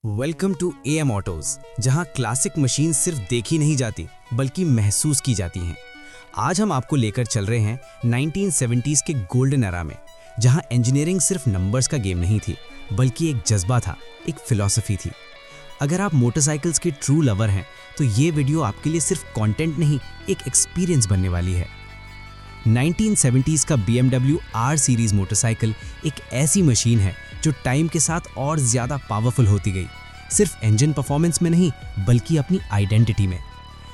Welcome to am autos, जहां classic machine सिर्फ देखी नहीं जाती बल्कि महसूस की जाती हैं। आज हम आपको लेकर चल रहे हैं 1970s के गोल्डन एरा में, जहां इंजीनियरिंग सिर्फ नंबर्स का गेम नहीं थी बल्कि एक जज्बा था, एक फिलॉसफी थी। अगर आप मोटरसाइकिल्स के ट्रू लवर हैं तो ये वीडियो आपके लिए सिर्फ कंटेंट नहीं, एक एक्सपीरियंस बनने वाली है। 1970s का BMW R सीरीज मोटरसाइकिल एक ऐसी मशीन है जो टाइम के साथ और ज़्यादा पावरफुल होती गई, सिर्फ इंजन परफॉर्मेंस में नहीं बल्कि अपनी आइडेंटिटी में।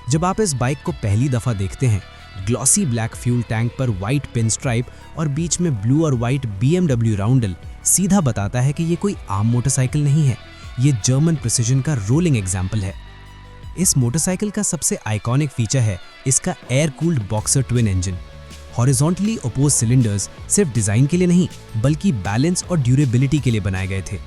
जब आप इस बाइक को पहली दफ़ा देखते हैं, ग्लॉसी ब्लैक फ्यूल टैंक पर वाइट पिन स्ट्राइप और बीच में ब्लू और वाइट BMW राउंडल सीधा बताता है कि ये कोई आम मोटरसाइकिल नहीं है, ये जर्मन प्रिसिजन का रोलिंग एग्जाम्पल है। इस मोटरसाइकिल का सबसे आइकॉनिक फीचर है इसका air cooled boxer twin engine. Horizontally oppose cylinders सिर्फ डिज़ाइन के लिए नहीं बल्कि बैलेंस और ड्यूरेबिलिटी के लिए बनाए गए थे।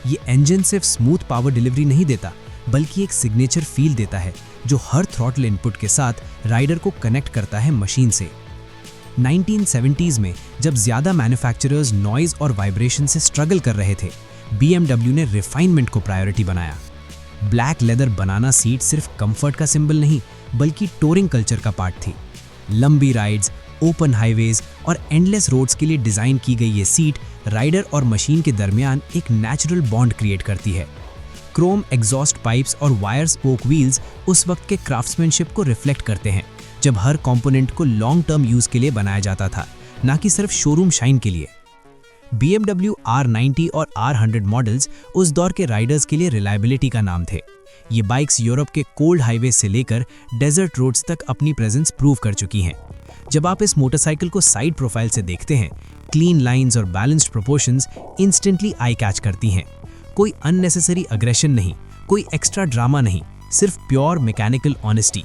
ये इंजन सिर्फ स्मूथ पावर डिलीवरी नहीं देता बल्कि एक सिग्नेचर फील देता है जो हर थ्रॉटल इनपुट के साथ राइडर को कनेक्ट करता है मशीन से। 1970s में जब ज़्यादा मैन्युफैक्चरर्स नॉइज़ और वाइब्रेशन से स्ट्रगल कर रहे थे, BMW ने रिफाइनमेंट को प्रायोरिटी बनाया। ब्लैक लेदर बनाना सीट सिर्फ कंफर्ट का सिंबल नहीं बल्कि टूरिंग कल्चर का पार्ट थी। लंबी राइड्स, ओपन हाईवेज और एंडलेस रोड्स के लिए डिज़ाइन की गई ये सीट राइडर और मशीन के दरमियान एक नेचुरल बॉन्ड क्रिएट करती है। क्रोम एग्जॉस्ट पाइप्स और वायर स्पोक व्हील्स उस वक्त के क्राफ्ट्समैनशिप को रिफ्लेक्ट करते हैं, जब हर कंपोनेंट को लॉन्ग टर्म यूज़ के लिए बनाया जाता था, ना कि सिर्फ शोरूम शाइन के लिए। BMW R90 और R100 मॉडल्स उस दौर के राइडर्स के लिए रिलायबिलिटी का नाम थे। ये बाइक्स यूरोप के कोल्ड हाईवे से लेकर डेजर्ट रोड्स तक अपनी प्रेजेंस प्रूव कर चुकी हैं। जब आप इस मोटरसाइकिल को साइड प्रोफाइल से देखते हैं, क्लीन लाइंस और balanced proportions instantly I catch करती हैं। कोई अननेसेसरी अग्रेशन नहीं, कोई एक्स्ट्रा ड्रामा नहीं, सिर्फ प्योर मैकेनिकल ऑनेस्टी।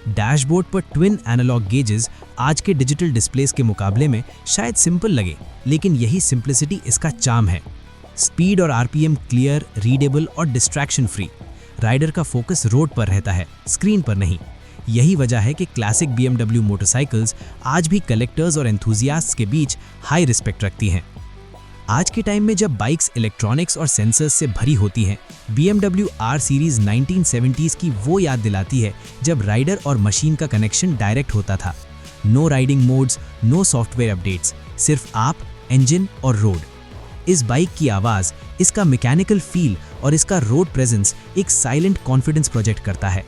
डैशबोर्ड पर ट्विन एनालॉग गेजेस आज के डिजिटल डिस्प्लेस के मुकाबले में शायद सिंपल लगे, लेकिन यही सिंप्लिसिटी इसका चार्म है। स्पीड और RPM क्लियर, रीडेबल और डिस्ट्रैक्शन फ्री। राइडर का फोकस रोड पर रहता है, स्क्रीन पर नहीं। यही वजह है कि क्लासिक BMW मोटरसाइकिल्स आज भी कलेक्टर्स और एंथुजियास्ट्स के बीच हाई रिस्पेक्ट रखती हैं। आज के टाइम में जब बाइक्स इलेक्ट्रॉनिक्स और सेंसर्स से भरी होती हैं, BMW R सीरीज 1970s की वो याद दिलाती है जब राइडर और मशीन का कनेक्शन डायरेक्ट होता था। No riding modes, no software updates, सिर्फ आप, इंजन और रोड। इस बाइक की आवाज़, इसका मैकेनिकल फील और इसका रोड प्रेजेंस एक साइलेंट कॉन्फिडेंस प्रोजेक्ट करता है।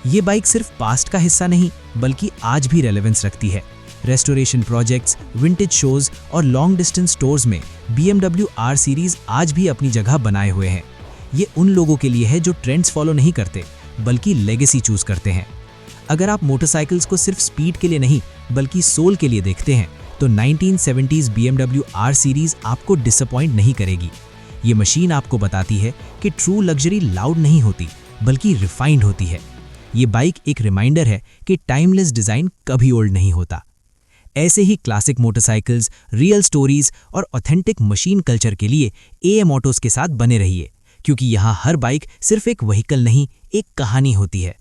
ये बाइक सिर्फ पास्ट का हिस्सा नहीं बल्कि आज भी रेलेवेंस रखती है। रेस्टोरेशन प्रोजेक्ट्स, विंटेज शोज और लॉन्ग डिस्टेंस स्टोर्स में BMW R सीरीज आज भी अपनी जगह बनाए हुए हैं। ये उन लोगों के लिए है जो ट्रेंड्स फॉलो नहीं करते बल्कि लेगेसी चूज करते हैं। अगर आप मोटरसाइकिल्स को सिर्फ स्पीड के लिए नहीं बल्कि सोल के लिए देखते हैं तो 1970s BMW R सीरीज आपको डिसअपॉइंट नहीं करेगी। ये मशीन आपको बताती है कि ट्रू लग्जरी लाउड नहीं होती बल्कि रिफाइंड होती है। ये बाइक एक रिमाइंडर है कि टाइमलेस डिज़ाइन कभी ओल्ड नहीं होता। ऐसे ही क्लासिक मोटरसाइकिल्स, रियल स्टोरीज और ऑथेंटिक मशीन कल्चर के लिए AM ऑटोज के साथ बने रहिए, क्योंकि यहाँ हर बाइक सिर्फ एक व्हीकल नहीं, एक कहानी होती है।